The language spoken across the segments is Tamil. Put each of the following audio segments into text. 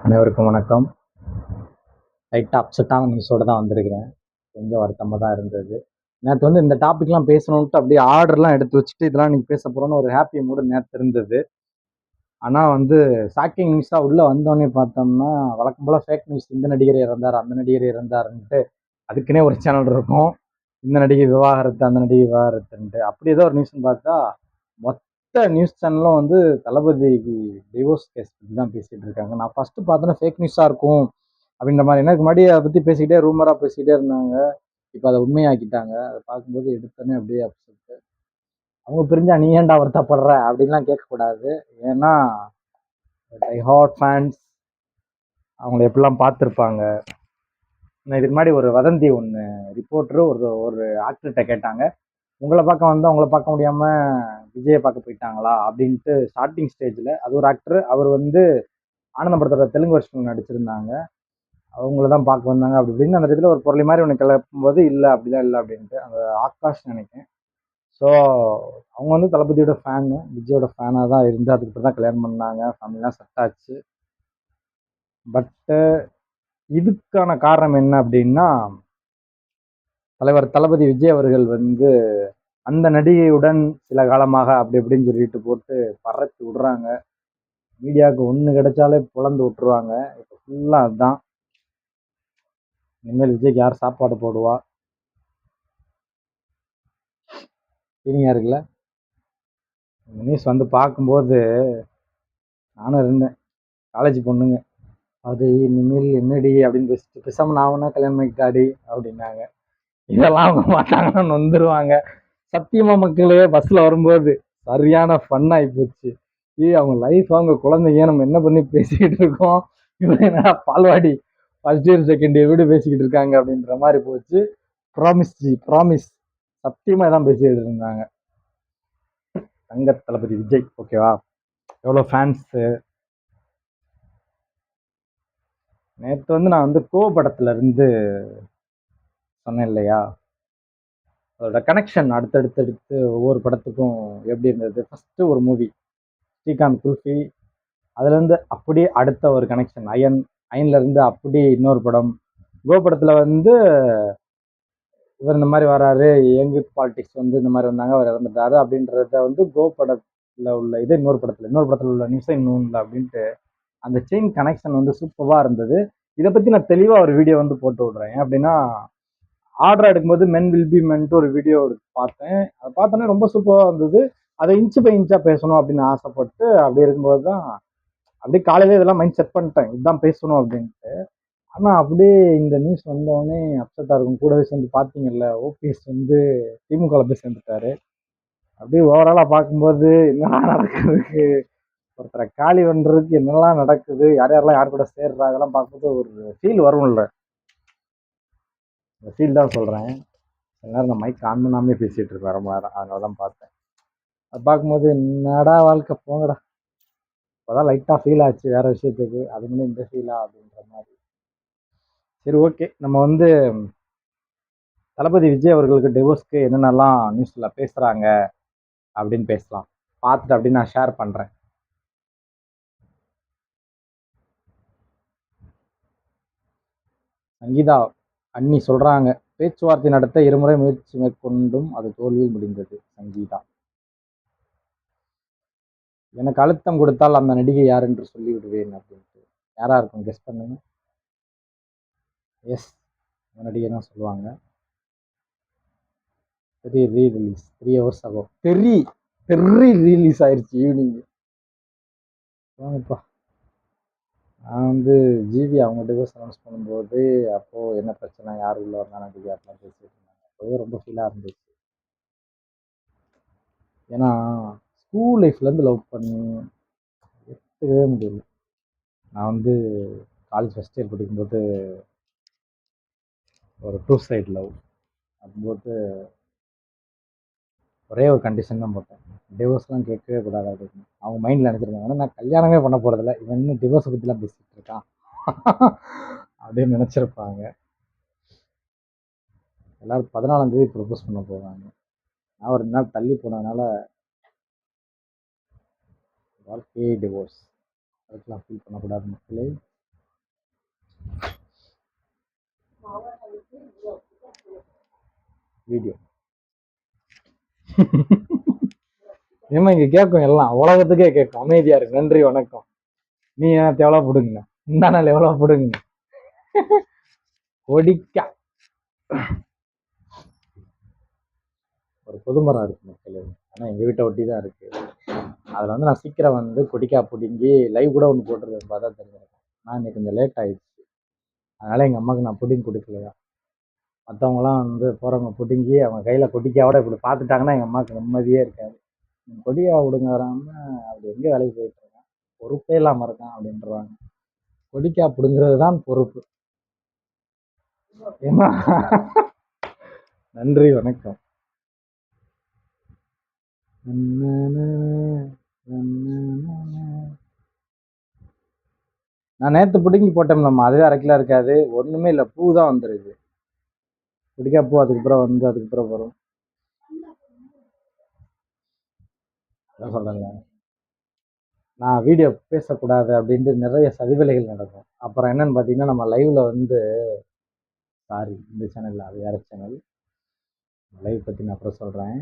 அனைவருக்கும் வணக்கம். லைட்டாக அப்செட்டான நியூஸோடு தான் வந்திருக்கிறேன். கொஞ்சம் வருத்தமாக தான் இருந்தது. நேற்று வந்து இந்த டாபிக்லாம் பேசணுன்ட்டு அப்படியே ஆர்டர்லாம் எடுத்து வச்சுட்டு இதெல்லாம் இன்னைக்கு பேச போகிறோன்னு ஒரு ஹாப்பி மூடு நேற்று இருந்தது. ஆனால் வந்து ஷாக்கிங் நியூஸாக உள்ளே வந்தோடனே பார்த்தோம்னா வழக்கம் போல் ஃபேக் நியூஸ், இந்த நடிகர் இறந்தார், அந்த நடிகர் இறந்தாருன்ட்டு அதுக்குன்னே ஒரு சேனல் இருக்கும். இந்த நடிகை விவாகரத்து, அந்த நடிகை விவாகரத்துன்ட்டு அப்படி ஏதோ ஒரு நியூஸ்ன்னு பார்த்தா மொத்த நியூஸ் சேனலும் வந்து தளபதி டிவோர்ஸ் கேஸ் பற்றி தான் பேசிகிட்டு இருக்காங்க. நான் ஃபஸ்ட்டு பார்த்தோன்னா ஃபேக் நியூஸாக இருக்கும் அப்படின்ற மாதிரி. எனக்கு முன்னாடி அதை பற்றி பேசிக்கிட்டே ரூமராக பேசிக்கிட்டே இருந்தாங்க. இப்போ அதை உண்மையாக்கிட்டாங்க. அதை பார்க்கும்போது எடுத்தோன்னே அப்படியே அப்செட்டு. அவங்க பிரிஞ்சா நீ ஏன்டா வருத்தப்படுற அப்படின்லாம் கேட்கக்கூடாது. ஏன்னா டை ஹார்ட் ஃபேன்ஸ் அவங்கள எப்படிலாம் பார்த்துருப்பாங்க. நான் இதுக்கு முன்னாடி ஒரு வதந்தி ஒன்று ரிப்போர்ட்டரு ஒரு ஆக்டர்கிட்ட கேட்டாங்க, உங்களை பார்க்க வந்து அவங்கள பார்க்க முடியாமல் விஜயை பார்க்க போயிட்டாங்களா அப்படின்ட்டு. ஸ்டார்டிங் ஸ்டேஜில் அது ஒரு ஆக்டர், அவர் வந்து ஆனந்த படத்தோட தெலுங்கு வருஷன் நடிச்சிருந்தாங்க. அவங்கள தான் பார்க்க வந்தாங்க அப்படி இப்படின்னு அந்த இடத்துல ஒரு பொருளை மாதிரி ஒன்று கிளப்பும்போது இல்லை அப்படிலாம் இல்லை அப்படின்ட்டு அந்த ஆகாஷ் நினைக்கிறேன். ஸோ அவங்க வந்து தளபதியோட ஃபேனு, விஜயோட ஃபேனாக தான் இருந்து அதுக்கு தான் கல்யாணம் பண்ணாங்க, ஃபேமிலிலாம் செட் ஆச்சு. பட்டு இதுக்கான காரணம் என்ன அப்படின்னா, தலைவர் தளபதி விஜய் அவர்கள் வந்து அந்த நடிகையுடன் சில காலமாக அப்படி இப்படின்னு சொல்லிட்டு போட்டு பறத்து விடுறாங்க. மீடியாவுக்கு ஒன்று கிடைச்சாலே புலந்து விட்டுருவாங்க. இப்போ ஃபுல்லாக அதுதான். இனிமேல் விஜய்க்கு யார் சாப்பாடு போடுவா? ஃபீலிங்காக இருக்குல்ல? இந்த நியூஸ் வந்து பார்க்கும்போது நானும் இருந்தேன். காலேஜ் பொண்ணுங்க, அது இனிமேல் என்னடி அப்படின்னு பேசிட்டு பேசாமல் நான் வேணா கல்யாணம் பண்ணிக்கிட்டாடி அப்படின்னாங்க. இதெல்லாம் அவங்க பார்த்தாங்கன்னா நொந்துருவாங்க. சத்தியமா மக்களே பஸ்ஸில் வரும்போது சரியான ஃபன் ஆகி போச்சு. அவங்க லைஃப், அவங்க குழந்தைங்க, நம்ம என்ன பண்ணி பேசிக்கிட்டு இருக்கோம், இவங்க என்ன பால்வாடி ஃபர்ஸ்ட் இயர் செகண்ட் இயர் வீடு பேசிக்கிட்டு இருக்காங்க அப்படின்ற மாதிரி போச்சு. ப்ராமிஸ் சத்தியமா தான் பேசிக்கிட்டு இருந்தாங்க. தங்க தளபதி விஜய் ஓகேவா, எவ்வளோ ஃபேன்ஸு. நேற்று வந்து நான் வந்து கோ படத்துல இருந்து சொன்னேன் இல்லையா, அதோட கனெக்ஷன் அடுத்தடுத்து ஒவ்வொரு படத்துக்கும் எப்படி இருந்தது. ஃபர்ஸ்ட் ஒரு மூவி ஸ்ரீகாந்த் குல்ஃபி, அதுலேருந்து அப்படியே அடுத்த ஒரு கனெக்ஷன் அயன்லேருந்து அப்படியே இன்னொரு படம். கோ படத்தில் வந்து இவர் இந்த மாதிரி வராரு, யங் யூத் பாலிடிக்ஸ் வந்து இந்த மாதிரி வந்தாங்க, அவர் இறந்துட்டாரு அப்படின்றத வந்து கோ படத்தில் உள்ள இது இன்னொரு படத்தில் உள்ள நியூஸை இன்னொன்று அப்படின்ட்டு அந்த செயின் கனெக்ஷன் வந்து சூப்பராக இருந்தது. இதை பற்றி நான் தெளிவாக ஒரு வீடியோ வந்து போட்டு விட்றேன். அப்படின்னா ஆர்டர் எடுக்கும்போது மென் வில் பி மென்ட்டு ஒரு வீடியோ பார்த்தேன். அதை பார்த்தோன்னே ரொம்ப சூப்பராக இருந்தது. அதை இன்ச்சு பை இன்ச்சாக பேசணும் அப்படின்னு ஆசைப்பட்டு அப்படி இருக்கும்போது தான் அப்படியே காலையில இதெல்லாம் மைண்ட் செட் பண்ணிட்டேன், இதுதான் பேசணும் அப்படின்ட்டு. ஆனால் அப்படியே இந்த நியூஸ் வந்தோடனே அப்செட்டாக இருக்கும். கூடவே சேர்ந்து பார்த்தீங்கல்ல, ஓபிஎஸ் வந்து திமுகவில் போய் சேர்ந்துட்டாரு. அப்படியே ஓவராலாக பார்க்கும்போது என்னெல்லாம் நடக்குது, ஒருத்தரை காலி பண்ணுறதுக்கு என்னெல்லாம் நடக்குது, யார் யாரெல்லாம் யார் கூட சேர்றா, அதெல்லாம் பார்க்கும்போது ஒரு ஃபீல் வரும்ல. இந்த ஃபீல் தான் சொல்கிறேன். சில நேரம் இந்த மைக் ஆன் பண்ணாமே பேசிகிட்டு இருப்பேன் ரொம்ப நேரம், அதனால தான் பார்த்தேன். அது பார்க்கும்போது என்னடா வாழ்க்கை போங்கடா, இப்போதான் லைட்டாக ஃபீல் ஆச்சு வேறு விஷயத்துக்கு, அது முன்னே இந்த ஃபீலா அப்படின்ற மாதிரி. சரி ஓகே, நம்ம வந்து தளபதி விஜய் அவர்களுக்கு டிவோர்ஸ்க்கு என்னென்னலாம் நியூஸில் பேசுகிறாங்க அப்படின்னு பேசலாம். பார்த்துட்டு அப்படின்னு நான் ஷேர் பண்ணுறேன். சங்கீதா அண்ணி சொல்கிறாங்க, பேச்சுவார்த்தை நடத்த இருமுறை முயற்சி மேற்கொண்டும் அது தோல்வியில் முடிந்தது. சங்கீதா, எனக்கு அழுத்தம் கொடுத்தால் அந்த நடிகை யார் என்று சொல்லி விடுவேன் அப்படின்ட்டு. யாரா இருக்கும் கெஸ் பண்ணுங்க. எஸ், அந்த நடிகை தான் சொல்லுவாங்க. தெரி ரீ ரிலீஸ் 3 hours ஆகும். தெரி ரீலீஸ் ஆயிடுச்சு ஈவினிங். வாங்கப்பா. நான் வந்து ஜிவி அவங்க டிவோர்ஸ் அனௌன்ஸ் பண்ணும்போது அப்போது என்ன பிரச்சனை, யார் உள்ள வந்தா நடிகை அப்படிலாம் பேசிட்டு இருந்தாங்க. அப்போவே ரொம்ப ஃபீலாக இருந்துச்சு. ஏன்னா ஸ்கூல் லைஃப்லேருந்து லவ் பண்ணி எடுத்துக்கவே முடியல. நான் வந்து காலேஜ் ஃபஸ்ட் இயர் படிக்கும்போது ஒரு டூ சைடு லவ். அப்படிம்போது ஒரே ஒரு கண்டிஷன் தான் போட்டேன், டிவோர்ஸ்லாம் கேட்கவே கூடாது அப்படின்னு. அவங்க மைண்டில் நினச்சிருந்தாங்க, ஆனால் நான் கல்யாணமே பண்ண போகிறதில்ல, இவன் இன்னும் டிவோர்ஸை பற்றிலாம் பேசிகிட்டு இருக்கான் அப்படின்னு நினச்சிருப்பாங்க. எல்லோரும் 14ஆம் தேதி ப்ரப்போஸ் பண்ண போவாங்க. நான் ஒரு 2 நாள் தள்ளி போனதுனால வாழ்க்கையே டிவோர்ஸ். அதுக்கெலாம் ஃபீல் பண்ணக்கூடாது மக்களே. வீடியோ. ஏமா இங்க கேட்கும், எல்லாம் உலகத்துக்கே கேட்கும். அமைதியா இருக்கு. நன்றி வணக்கம். நீ எனக்கு எவ்வளோ போடுங்க, இந்த நாள் எவ்வளோ போடுங்க. கொடிக்கா ஒரு பொதுமரம் இருக்கு மக்களே, ஆனா எங்க வீட்டை ஒட்டி தான் இருக்கு. அதுல வந்து நான் சீக்கிரம் வந்து கொடிக்கா பிடுங்கி லைவ் கூட ஒன்று போட்டுருக்கேன், பார்த்தா தெரிஞ்சிருக்கேன். நான் இன்னைக்கு கொஞ்சம் லேட் ஆயிடுச்சு, அதனால எங்க அம்மாவுக்கு நான் புடிங்கி கொடுக்கலையா. மற்றவங்களாம் வந்து போறவங்க புடுங்கி அவங்க கையில கொடிக்காவோட இப்படி பார்த்துட்டாங்கன்னா எங்க அம்மாவுக்கு நிம்மதியே இருக்காது. கொடியா விடுங்க வராம அப்படி எங்க வேலைக்கு போயிட்டு இருக்கேன், பொறுப்பே இல்லாம இருக்கான் அப்படின்றாங்க. கொடிக்கா பிடுங்கிறது தான் பொறுப்பு. ஏமா நன்றி வணக்கம். நான் நேத்து பிடுங்கி போட்டோம்லம்மா, அதுவே 1/2 கிலோ இருக்காது, ஒண்ணுமே இல்லை, பூ தான் வந்துருக்கு. பிடிக்கா பூ அதுக்கப்புறம் வந்து அதுக்கப்புறம் வரும். அதான் சொல்றேன்ல, நான் வீடியோ பேசக்கூடாது அப்படின்ட்டு நிறைய சதிவேலைகள் நடக்கும். அப்புறம் என்னன்னு பார்த்தீங்கன்னா, நம்ம லைவ்ல வந்து சாரி இந்த சேனல் அது வேற சேனல், லைவ் பற்றி நான் அப்புறம் சொல்கிறேன்.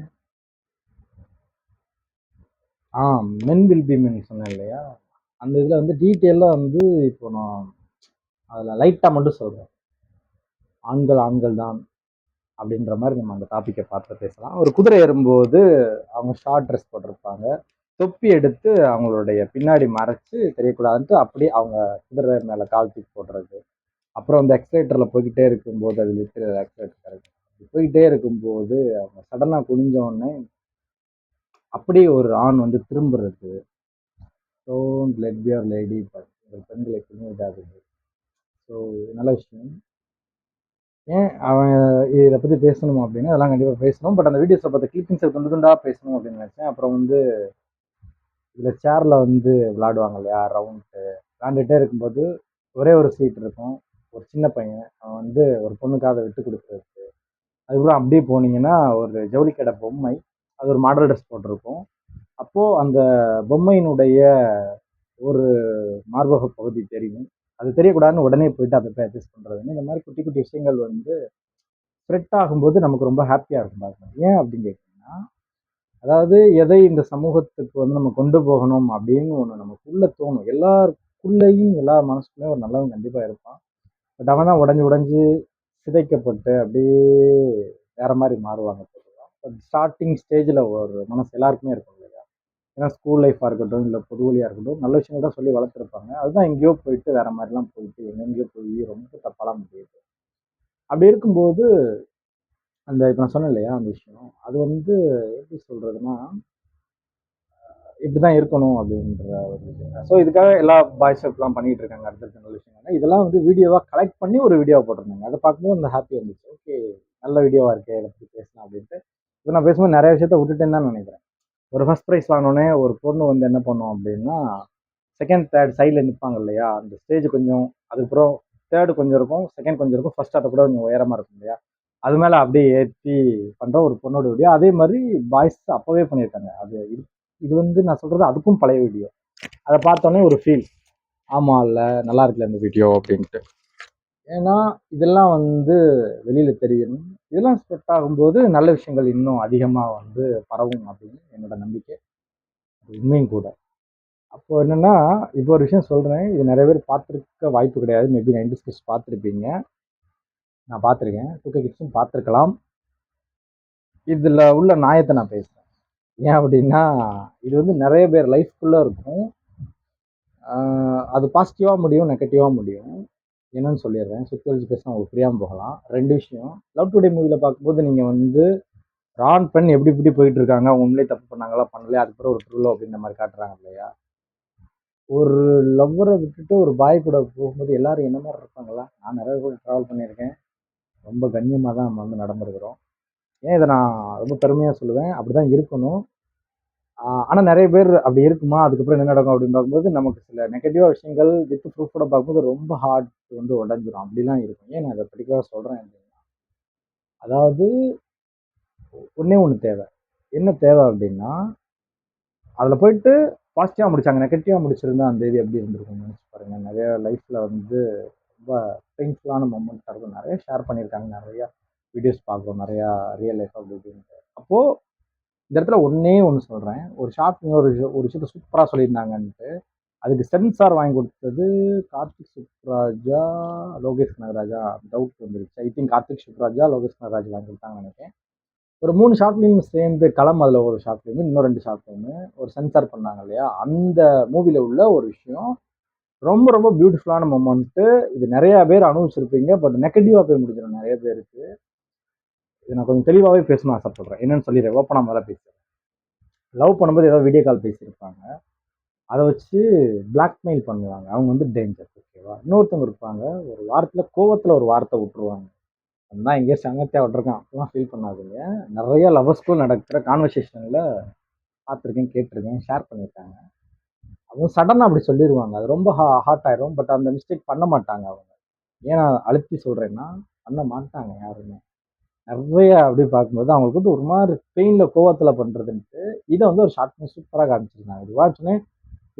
மென் வில் பி மென் சொன்னேன் இல்லையா, அந்த இதில் வந்து டீட்டெயிலாக வந்து இப்போ நான் அதில் லைட்டாக மட்டும் சொல்கிறேன். ஆண்கள் ஆண்கள் தான் அப்படின்ற மாதிரி நம்ம அந்த டாப்பிக்கை பார்த்து பேசலாம். ஒரு குதிரை ஏறும்போது அவங்க ஷார்ட் ட்ரெஸ் போட்டிருப்பாங்க, தொப்பி எடுத்து அவங்களுடைய பின்னாடி மறைச்சு தெரியக்கூடாதுன்ட்டு அப்படியே அவங்க குதிரை மேலே கால் தூக்கி போடுறது. அப்புறம் அந்த எக்ஸலேட்டரில் போய்கிட்டே இருக்கும்போது, அது லிட்டர் எக்ஸலேட்டர் கரெக்ட், போய்கிட்டே இருக்கும்போது அவங்க சடனாக குனிஞ்ச உடனே அப்படியே ஒரு ஆண் வந்து திரும்புறது. Don't let be your lady, but ஒரு பெண்களை குனிவிடாதது. ஸோ நல்ல விஷயம். ஏன் அவன் இதை பற்றி பேசணும் அப்படின்னா அதெல்லாம் கண்டிப்பாக பேசணும். பட் அந்த வீடியோஸை பார்த்த கிளிப்பிங்ஸை துண்டு துண்டாக பேசணும் அப்படின்னு நினச்சேன். அப்புறம் வந்து இதில் சேரில் வந்து விளாடுவாங்க இல்லையா, ரவுண்டு விளாண்டுட்டே இருக்கும்போது ஒரே ஒரு சீட் இருக்கும், ஒரு சின்ன பையன் அவன் வந்து ஒரு பொண்ணுக்காக விட்டு கொடுக்குறது. அதுக்கப்புறம் அப்படியே போனீங்கன்னா ஒரு ஜவுளி கடை பொம்மை, அது ஒரு மாடல் ட்ரெஸ் போட்டிருக்கும். அப்போது அந்த பொம்மையினுடைய ஒரு மார்பக பகுதி தெரியும், அது தெரியக்கூடாதுன்னு உடனே போயிட்டு அதை போய் அட்ஜஸ்ட் பண்ணுறதுன்னு, இந்த மாதிரி குட்டி குட்டி விஷயங்கள் வந்து ஸ்ப்ரெட் ஆகும்போது நமக்கு ரொம்ப ஹாப்பியாக இருக்கும் பார்க்கணும். ஏன் அப்படின்னு கேட்டிங்கன்னா, அதாவது எதை இந்த சமூகத்துக்கு வந்து நம்ம கொண்டு போகணும் அப்படின்னு ஒன்று நமக்குள்ள தோணும். எல்லாருக்குள்ளேயும் எல்லா மனசுக்குள்ளேயும் ஒரு நல்லவன் கண்டிப்பாக இருப்பான். பட் அவன் தான் உடஞ்சி உடஞ்சி சிதைக்கப்பட்டு அப்படியே வேற மாதிரி மாறுவாங்க பொதுவாக. பட் ஸ்டார்டிங் ஸ்டேஜில் ஒரு மனசு எல்லாருக்குமே இருக்கும் இல்லையா. ஏன்னா ஸ்கூல் லைஃபாக இருக்கட்டும், இல்லை பொது வழியாக இருக்கட்டும், நல்ல விஷயங்கள் தான் சொல்லி வளர்த்துருப்பாங்க. அதுதான் எங்கேயோ போயிட்டு வேற மாதிரிலாம் போயிட்டு எங்கெங்கேயோ போய் ரொம்ப தப்பாலாம் முடியுது. அப்படி இருக்கும்போது அந்த இப்போ நான் சொன்னேன் இல்லையா அந்த விஷயம், அது வந்து எப்படி சொல்றதுன்னா, இப்படிதான் இருக்கணும் அப்படின்ற ஒரு விஷயம். ஸோ இதுக்காக எல்லா பாய்ஸ் எல்லாம் பண்ணிட்டு இருக்காங்க. அடுத்தடுத்த நல்ல விஷயம் இதெல்லாம் வந்து வீடியோவா கலெக்ட் பண்ணி ஒரு வீடியோவை போட்டிருந்தாங்க. அதை பார்க்கும்போது அந்த ஹாப்பி வந்துச்சு. ஓகே, நல்ல வீடியோவா இருக்கே, இதை பற்றி பேசலாம் அப்படின்ட்டு. இப்போ நான் பேசும்போது நிறைய விஷயத்த விட்டுட்டேன்னு தான் நினைக்கிறேன். ஒரு ஃபர்ஸ்ட் ப்ரைஸ் வாங்கினோடனே ஒரு பொண்ணு வந்து என்ன பண்ணும் அப்படின்னா, செகண்ட் தேர்ட் சைடில் நிற்பாங்க இல்லையா, அந்த ஸ்டேஜ் கொஞ்சம், அதுக்கப்புறம் தேர்டு கொஞ்சம் இருக்கும், செகண்ட் கொஞ்சம் இருக்கும், ஃபர்ஸ்ட் அதை கூட கொஞ்சம் உயரமாக இருக்கும் இல்லையா, அது மேலே அப்படியே ஏற்றி பண்ணுற ஒரு பொண்ணோட வீடியோ. அதே மாதிரி பாய்ஸ் அப்போவே பண்ணியிருக்காங்க. அது இது வந்து நான் சொல்கிறது அதுக்கும் பழைய வீடியோ. அதை பார்த்தோன்னே ஒரு ஃபீல், ஆமாம் இல்லை நல்லா இருக்குல்ல இந்த வீடியோ அப்படின்ட்டு. ஏன்னா இதெல்லாம் வந்து வெளியில் தெரியணும். இதெல்லாம் ஸ்ப்ரெட் ஆகும்போது நல்ல விஷயங்கள் இன்னும் அதிகமாக வந்து பரவும் அப்படின்னு என்னோட நம்பிக்கை. உண்மையும் கூட. அப்போ என்னன்னா, இப்போ ஒரு விஷயம் சொல்றேன். இது நிறைய பேர் பார்த்துருக்க வாய்ப்பு கிடையாது. மேபி 90s கிட்ஸ் பார்த்துருப்பீங்க. நான் பார்த்துருக்கேன். 2K கிட்ஸும் பார்த்துருக்கலாம். இதுல உள்ள நியாயத்தை நான் பேசுறேன். ஏன் அப்படின்னா, இது வந்து நிறைய பேர் லைஃப்குள்ள இருக்கும். அது பாசிட்டிவா முடியும், நெகட்டிவா முடியும். என்னன்னு சொல்லிடுறேன். சுத்தி வளைச்சு பேசினா உங்களுக்கு புரியாம போகலாம். 2 விஷயம். லவ் டுடே மூவில பார்க்கும்போது நீங்க வந்து ஆண், பெண் எப்படி எப்படி போயிட்டு இருக்காங்க, அவங்க உண்மையிலே தப்பு பண்ணாங்களா, பண்ணலையா, அதுக்கப்புறம் ஒரு ட்ரூ லவ் அப்படின்ற மாதிரி காட்டுறாங்க இல்லையா. ஒரு லவ்வரை விட்டுட்டு ஒரு பாய் கூட போகும்போது எல்லாரும் என்ன மாதிரி இருப்பாங்களா? நான் நிறைய கூட ட்ராவல் பண்ணியிருக்கேன். ரொம்ப கண்ணியமாக தான் நம்ம வந்து நடந்திருக்கிறோம். ஏன் இதை நான் ரொம்ப பெருமையாக சொல்லுவேன், அப்படிதான் இருக்கணும். ஆனால் நிறைய பேர் அப்படி இருக்குமா, அதுக்கப்புறம் என்ன நடக்கும் அப்படின்னு பார்க்கும்போது நமக்கு சில நெகட்டிவாக விஷயங்கள் வித் ப்ரூஃபோட பார்க்கும்போது ரொம்ப ஹார்ட் வந்து உடஞ்சிரும். அப்படிலாம் இருக்கும். ஏன் நான் அதை பர்டிகுலராக சொல்கிறேன் அப்படின்னா, அதாவது ஒன்றே ஒன்று தேவை. என்ன தேவை அப்படின்னா, அதில் போயிட்டு பாசிட்டிவாக முடிச்சாங்க, நெகட்டிவாக முடிச்சிருந்தா அந்த இது எப்படி இருந்திருக்கும்னு நினச்சி பாருங்கள். நிறைய லைஃப்பில் வந்து ரொம்ப பெயின்ஃபுல்லான மொமெண்ட்டாக இருக்கும். நிறைய ஷேர் பண்ணியிருக்காங்க, நிறையா வீடியோஸ் பார்க்குறோம் நிறையா ரியல் லைஃப் அப்படி இப்படின்ட்டு. அப்போது இந்த இடத்துல ஒன்றே ஒன்று சொல்கிறேன், ஒரு ஷார்ட் ஃபிலிம் ஒரு விஷயத்த சூப்பராக சொல்லியிருந்தாங்கன்ட்டு, அதுக்கு சென்சார் வாங்கி கொடுத்தது கார்த்திக் சுப்ராஜா, லோகேஷ் கனகராஜா, டவுட் வந்துருச்சு. ஐ திங்க் கார்த்திக் சுப்ராஜா, லோகேஷ் கனகராஜ் வாங்கி கொடுத்தாங்கன்னு நினைக்கிறேன். ஒரு 3 ஷார்ட் ஃபிலிம் சேர்ந்து களம், அதில் ஒரு ஷார்ட் ஃபிலிம், இன்னும் 2 ஷார்ட் ஃபிலிமு ஒரு சென்சார் பண்ணாங்க இல்லையா, அந்த மூவியில் உள்ள ஒரு விஷயம் ரொம்ப ரொம்ப பியூட்டிஃபுல்லான மொமெண்ட்டு. இது நிறையா பேர் அனுபவிச்சிருப்பீங்க, பட் நெகட்டிவாக போய் முடிஞ்சிடும் நிறைய பேருக்கு. இது நான் கொஞ்சம் தெளிவாகவே பேசணும்னு ஆசைப்படுறேன். என்னன்னு சொல்லிடுறேன், ஓப்பனாக முதல்ல பேசுகிறேன். லவ் பண்ணும்போது ஏதோ வீடியோ கால் பேசியிருப்பாங்க, அதை வச்சு பிளாக்மெயில் பண்ணுவாங்க. அவங்க வந்து டேஞ்சர், ஓகேவா. இன்னொருத்தவங்க இருப்பாங்க, ஒரு வாரத்தில் கோவத்தில் ஒரு வார்த்தை விட்டுருவாங்க. அதுதான் எங்கேயோ சங்கத்தியாக விட்டுருக்கான், அப்பெல்லாம் ஃபீல் பண்ணாதீங்க. நிறைய லவர்ஸ்குள்ள நடக்கிற கான்வர்சேஷனில் பார்த்துருக்கேன், கேட்டிருக்கேன், ஷேர் பண்ணியிருக்காங்க. அவங்க சடனாக அப்படி சொல்லிடுவாங்க, அது ரொம்ப ஹார்ட் ஆயிரும். பட் அந்த மிஸ்டேக் பண்ண மாட்டாங்க அவங்க. ஏன் நான் அழுத்தி சொல்கிறேன்னா, பண்ண மாட்டாங்க யாருமே. நிறைய அப்படி பார்க்கும்போது அவங்களுக்கு வந்து ஒரு மாதிரி பெயினில் கோவத்தில் பண்ணுறதுன்ட்டு இதை வந்து ஒரு ஷார்ட் ஃபிலிம் சூப்பராக காமிச்சிருந்தாங்க. இது வாட்சுனே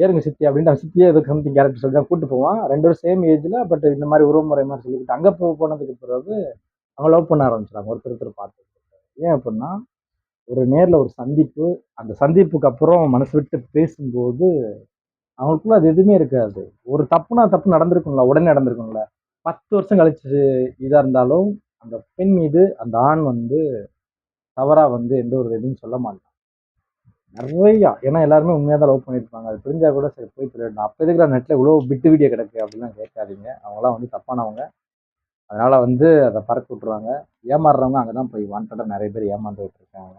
ஏறுங்க சித்தி அப்படின்ட்டு அவன் சித்தியே எதுக்கு சம்திங் கேரக்டர் சொல்லி தான் கூப்பிட்டு போவான். 2 பேரும் சேம் ஏஜில், பட் இந்த மாதிரி உறவுமுறை மாதிரி சொல்லிக்கிட்டு அங்கே போனதுக்கு பிறகு அவங்க லவ் பண்ண ஆரம்பிச்சிட்டாங்க ஒருத்தர் பார்த்து. ஏன் அப்படின்னா, ஒரு நேரில் ஒரு சந்திப்பு, அந்த சந்திப்புக்கு அப்புறம் மனசு விட்டு பேசும்போது அவங்களுக்குள்ள அது எதுவுமே இருக்காது. ஒரு தப்புனா தப்பு நடந்திருக்குங்களா, உடனே நடந்திருக்குங்களா, 10 வருஷம் கழிச்சு இதாக இருந்தாலும் அந்த பெண் மீது அந்த ஆண் வந்து தவறாக வந்து எந்த ஒரு எதுவும் சொல்ல மாட்டான். நிறையா, ஏன்னா எல்லாருமே உண்மையாக தான் லவ் பண்ணியிருப்பாங்க. அது தெரிஞ்சால் கூட சரி போய் திருடணும், அப்போ எதுக்குற நெட்டில் இவ்வளோ பிட்டு வீடியோ கிடக்கு அப்படிலாம் கேட்காதீங்க. அவங்களாம் வந்து தப்பானவங்க. அதனால் வந்து அதை பறக்க விட்ருவாங்க. ஏமாறுறவங்க அங்கே தான் போய் வாண்டடாக நிறைய பேர் ஏமாந்துகிட்டு இருக்காங்க.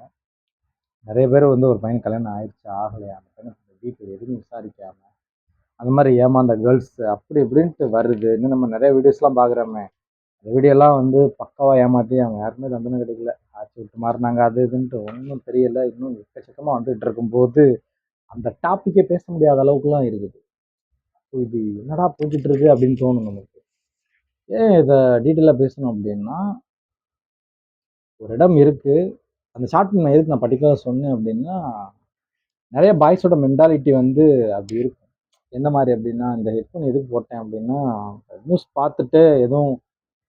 நிறைய பேர் வந்து ஒரு பையன் கல்யாணம் ஆயிடுச்சு, ஆகலையா, அந்த பையனை வீட்டில் எதுவும் விசாரிக்காமல் அந்த மாதிரி ஏமாந்த கேர்ள்ஸ் அப்படி இப்படின்ட்டு வருது. இன்னும் நம்ம நிறைய வீடியோஸ்லாம் பார்க்குறோமே, அந்த வீடியோலாம் வந்து பக்காவாக ஏமாற்றி அவங்க யாருமே தண்டனை கிடைக்கல. ஆட்சி விட்டு மாறினாங்க, அது இதுன்ட்டு ஒன்றும் தெரியல. இன்னும் எக்கச்சக்கமாக வந்துட்டு இருக்கும்போது அந்த டாப்பிக்கே பேச முடியாத அளவுக்குலாம் இருக்குது. இது என்னடா போய்கிட்டு இருக்கு அப்படின்னு தோணும் நமக்கு. ஏன் இதை டீட்டெயிலாக பேசணும் அப்படின்னா, ஒரு இடம் இருக்கு. அந்த ஷார்ட் ஃபிலிம் எதுக்கு நான் பர்டிகுலராக சொன்னேன் அப்படின்னா, நிறைய பாய்ஸோட மென்டாலிட்டி வந்து அப்படி இருக்கும். எந்த மாதிரி அப்படின்னா, இந்த ஹெட்ஃபோன் எதுக்கு போட்டேன் அப்படின்னா, நியூஸ் பார்த்துட்டு எதுவும்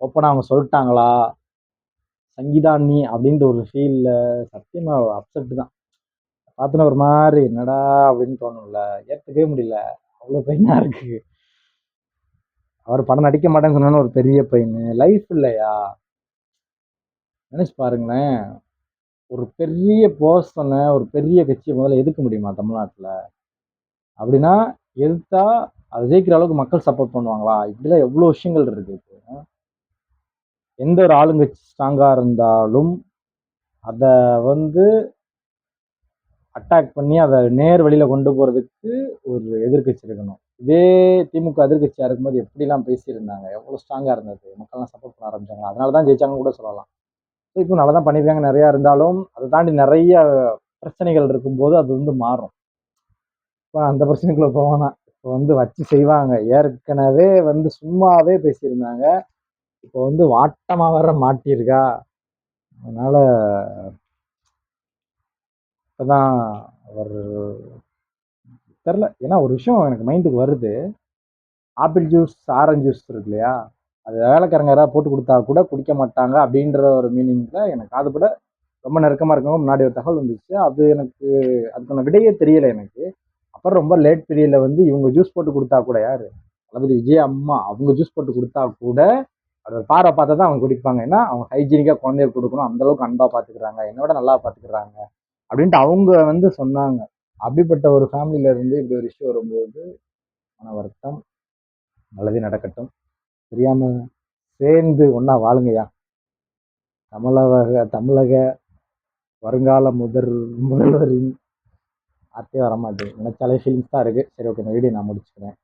ஓப்பனாக அவங்க சொல்லிட்டாங்களா, சங்கீதா நீ அப்படின்ற ஒரு ஃபீலில் சத்தியமாக அப்செட் தான். பார்த்தோன்னா ஒரு மாதிரி என்னடா அப்படின்னு தோணும்ல, ஏற்றுக்கவே முடியல. அவ்வளோ பெயினாக இருக்கு. அவர் படம் நடிக்க மாட்டேன்னு சொன்னாலும் ஒரு பெரிய பெயின். லைஃப் இல்லையா, நினைச்சு பாருங்களேன். ஒரு பெரிய பர்சனை, ஒரு பெரிய கட்சியை முதல்ல எதிர்க்க முடியுமா தமிழ்நாட்டில்? அப்படின்னா எதிர்த்தா அதை ஜெயிக்கிற அளவுக்கு மக்கள் சப்போர்ட் பண்ணுவாங்களா? இப்படிலாம் எவ்வளோ விஷயங்கள் இருக்கு. எந்த ஒரு ஆளுங்கட்சி ஸ்ட்ராங்காக இருந்தாலும் அதை வந்து அட்டாக் பண்ணி அதை நேர் வழியில் கொண்டு போகிறதுக்கு ஒரு எதிர்கட்சி இருக்கணும். இதே திமுக எதிர்கட்சியாக இருக்கும்போது எப்படிலாம் பேசியிருந்தாங்க, எவ்வளோ ஸ்ட்ராங்காக இருந்தது, மக்கள்லாம் சப்போர்ட் பண்ண ஆரம்பிச்சாங்க, அதனால தான் ஜெயிச்சாங்கன்னு கூட சொல்லலாம். இப்போ நல்லா தான் பண்ணியிருக்காங்க நிறையா இருந்தாலும், அதை தாண்டி நிறைய பிரச்சனைகள் இருக்கும்போது அது வந்து மாறும். இப்போ அந்த பிரச்சனைக்குள்ளே போவானா, இப்போ வந்து வச்சு செய்வாங்க. ஏற்கனவே வந்து சும்மாவே பேசியிருந்தாங்க, இப்போ வந்து வாட்டமாக வேற மாட்டியிருக்கா. அதனால இப்போதான் ஒரு தெரில. ஏன்னா ஒரு விஷயம் எனக்கு மைண்டுக்கு வருது. ஆப்பிள் ஜூஸ், ஆரஞ்சு ஜூஸ் இருக்கு இல்லையா, அது வேலைக்காரங்க யாராவது போட்டு கொடுத்தா கூட குடிக்க மாட்டாங்க அப்படின்ற ஒரு மீனிங்கில் எனக்கு அது கூட ரொம்ப நெருக்கமாக இருக்கவங்க முன்னாடி ஒரு தகவல் வந்துச்சு. அது எனக்கு அதுக்கான விடையே தெரியலை எனக்கு. அப்புறம் ரொம்ப லேட் பீரியடில் வந்து இவங்க ஜூஸ் போட்டு கொடுத்தா கூட, யார், தளபதி விஜய் அம்மா அவங்க ஜூஸ் போட்டு கொடுத்தா கூட அதை பாறை பார்த்தா தான் அவங்க குடிப்பாங்க. ஏன்னா அவங்க ஹைஜீனிக்காக குழந்தைய கொடுக்கணும், அந்தளவுக்கு அன்பாக பார்த்துக்கிறாங்க, என்னோட நல்லா பார்த்துக்கிறாங்க அப்படின்ட்டு அவங்க வந்து சொன்னாங்க. அப்படிப்பட்ட ஒரு ஃபேமிலியில இருந்து இப்படி ஒரு இஷ்யூ வரும்போது மன வருத்தம். நல்லதே நடக்கட்டும். தெரியாம சேர்ந்து ஒன்றா வாழுங்கய்யா. தமிழக வருங்கால முதல்வரின் வார்த்தையே வரமாட்டேங்குது. நினைச்சாலே ஃபீலிங்ஸ் தான் இருக்குது. சரி, ஓகே, இந்த வீடியோ நான் முடிச்சுக்கிறேன்.